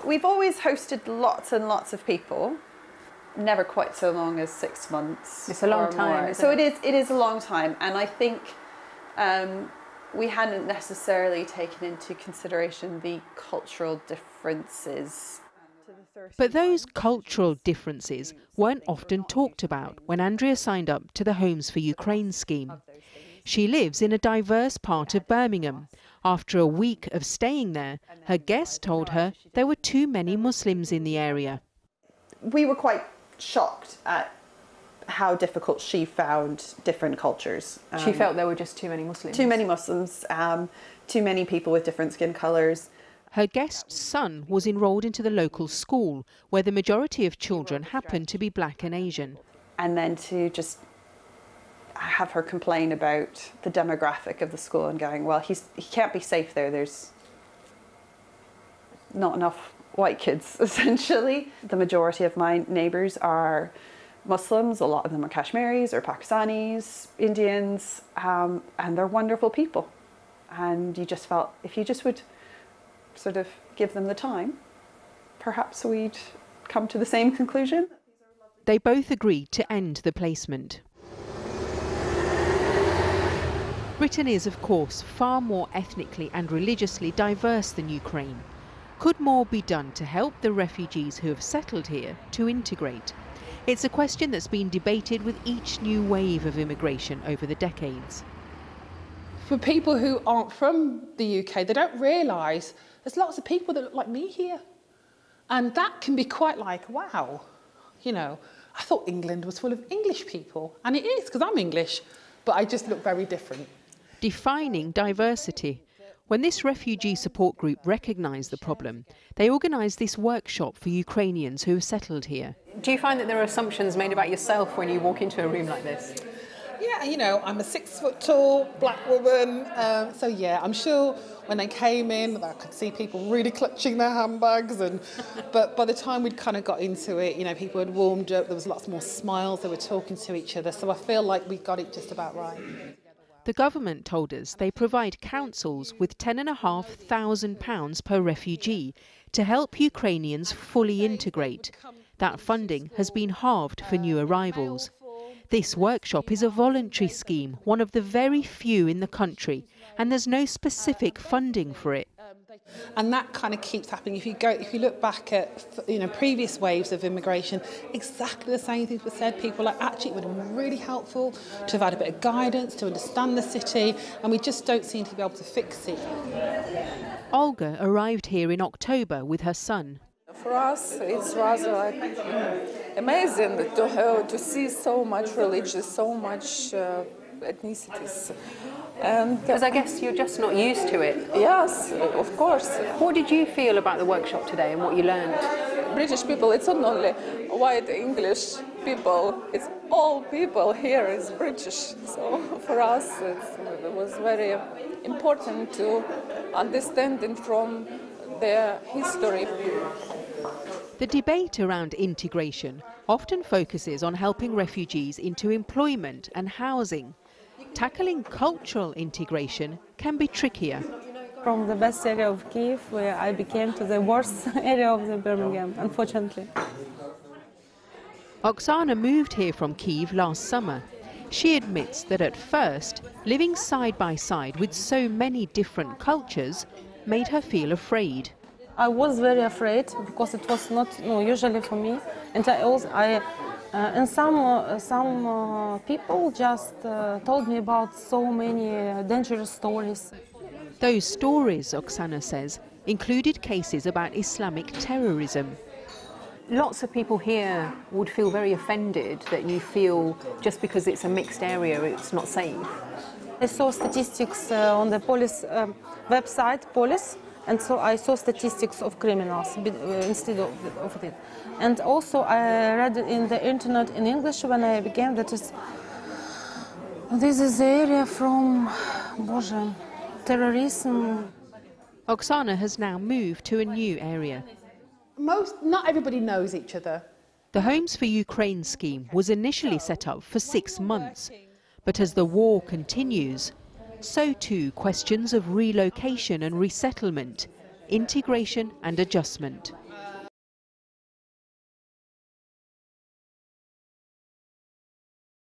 We've always hosted lots and lots of people. Never quite so long as 6 months. It's a long time. So it is a long time, and I think we hadn't necessarily taken into consideration the cultural differences. But those cultural differences weren't often talked about when Andrea signed up to the Homes for Ukraine scheme. She lives in a diverse part of Birmingham. After a week of staying there, her guest told her there were too many Muslims in the area. We were quite shocked at how difficult she found different cultures. She felt there were just too many Muslims. Too many Muslims, too many people with different skin colours. Her guest's son was enrolled into the local school, where the majority of children happened to be black and Asian. And then to just have her complain about the demographic of the school and going, well, he can't be safe there. There's not enough white kids, essentially. The majority of my neighbours are Muslims. A lot of them are Kashmiris or Pakistanis, Indians, and they're wonderful people. And you just felt if you just would sort of give them the time, perhaps we'd come to the same conclusion. They both agreed to end the placement. Britain is, of course, far more ethnically and religiously diverse than Ukraine. Could more be done to help the refugees who have settled here to integrate? It's a question that's been debated with each new wave of immigration over the decades. For people who aren't from the UK, they don't realise there's lots of people that look like me here. And that can be quite like, wow, you know, I thought England was full of English people. And it is, because I'm English, but I just look very different. Defining diversity. When this refugee support group recognised the problem, they organised this workshop for Ukrainians who have settled here. Do you find that there are assumptions made about yourself when you walk into a room like this? Yeah, you know, I'm a 6 foot tall black woman, so yeah, I'm sure when they came in, I could see people really clutching their handbags, but by the time we'd kind of got into it, you know, people had warmed up, there was lots more smiles, they were talking to each other, so I feel like we got it just about right. The government told us they provide councils with £10,500 per refugee to help Ukrainians fully integrate. That funding has been halved for new arrivals. This workshop is a voluntary scheme, one of the very few in the country, and there's no specific funding for it. And that kind of keeps happening. If you look back at, you know, previous waves of immigration, exactly the same things were said. People like, actually, it would have been really helpful to have had a bit of guidance, to understand the city, and we just don't seem to be able to fix it. Olga arrived here in October with her son. For us, it's rather like amazing to see so much religion, so much ethnicities. Because I guess you're just not used to it. Yes, of course. What did you feel about the workshop today and what you learned? British people, it's not only white English people, it's all people here is British. So for us, it was very important to understand it from their history. The debate around integration often focuses on helping refugees into employment and housing. Tackling cultural integration can be trickier. From the best area of Kyiv, where I became to the worst area of the Birmingham, unfortunately. Oksana moved here from Kyiv last summer. She admits that at first, living side by side with so many different cultures made her feel afraid. I was very afraid because it was not usually for me, and and some people just told me about so many dangerous stories. Those stories, Oksana says, included cases about Islamic terrorism. Lots of people here would feel very offended that you feel just because it's a mixed area, it's not safe. I saw statistics on the police website, police, and so I saw statistics of criminals instead of it. And also I read in the internet in English when I began that this is the area from terrorism. Oksana has now moved to a new area. Not everybody knows each other. The Homes for Ukraine scheme was initially set up for 6 months, but as the war continues, so too questions of relocation and resettlement, integration and adjustment.